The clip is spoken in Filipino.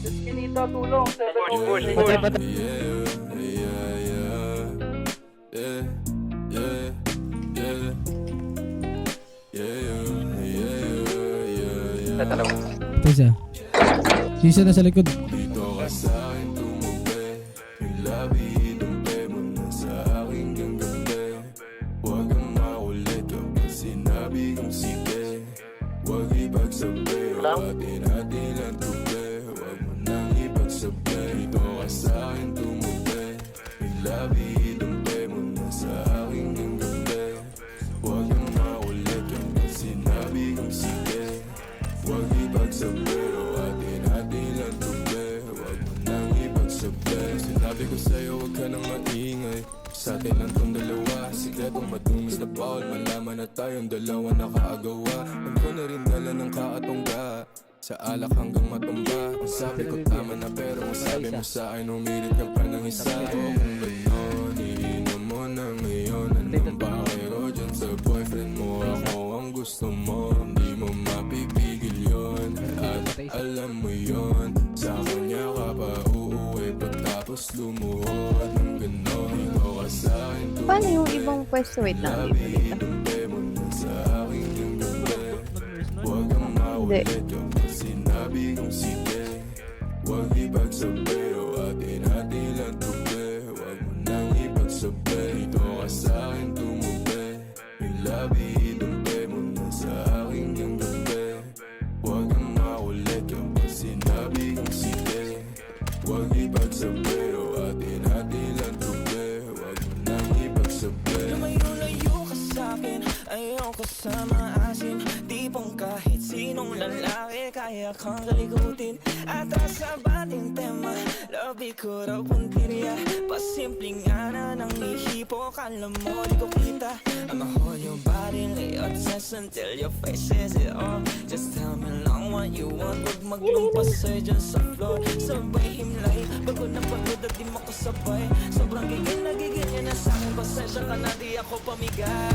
Eskinita, tulong. 7 Patay, patay. Tatalaw. Ito isa. Yung isa nasa likod. Dito ka sa akin tumubi, yung labi dumpe mo na sa aking ganggabi. Huwag kang makulit kapag sinabi kong sige. Huwag ipagsabi, o atin-atin lang tubi. Huwag mo nang ipagsabi. Dito ka sa akin tumubi, yung labi dumpe mo na sa aking ganggabi. Huwag kang makulit kapag sinabi kong sige. Huwag ipagsabi, o atin-atin lang tubi. Huwag mo nang ipagsabi. Sinabi ko sa'yo, huwag ka nang maingay. Sa atin lang tong dalawa, sikretong madumis na bawal malaman na tayong dalawa nakaagawa. Huwag ko na rin dala ng kakatungga, sa alak hanggang matumba. Ang sabi ko tama na pero ang sabi mo sa akin, umirit ka pa ng isa. O kung gano'n, iinom mo na ngayon. Anong bakero dyan sa boyfriend mo? Ako ang gusto mo, hindi mo mapipigil yun. At alam mo yun, sa kanya ka pa uuwi pagtapos lumuhod ng gano'n. Ikaw ka sa akin Paano yung ibang pwesto? Wait lang, dito. dumpe mo na sa aking ganggabi. Huwag kang maulit kapag sinabi kong sige. Huwag ipagsabi, o atin-atin lang tubi. Huwag mo nang ipagsabi. Dito ka sa akin tumubi, yung labi dumpe mo na sa aking ganggabi. Huwag kang maulit kapag sinabi kong sige. Huwag ipagsabi, o atin-atin lang tubi. Huwag mo nang ipagsabi. Lumayo-layo ka sa'kin, ayaw ko sa maasin. Tipong kahit sinong lalaki kaya kang kalikutin. Atras sa bating tema, labi ko raw puntirya. Pasimpleng ana ng ihipo, kala mo di ko kita. I'ma hold your body, lay obsessed until your face says it all. Just tell me lang what you want, huwag maglumpas sa'yo dyan sa floor. Sabay himlay, bago na pagod at di makasabay. Sobrang gigil na gigil niya na sa'kin, pasensya ka na di ako pamigay.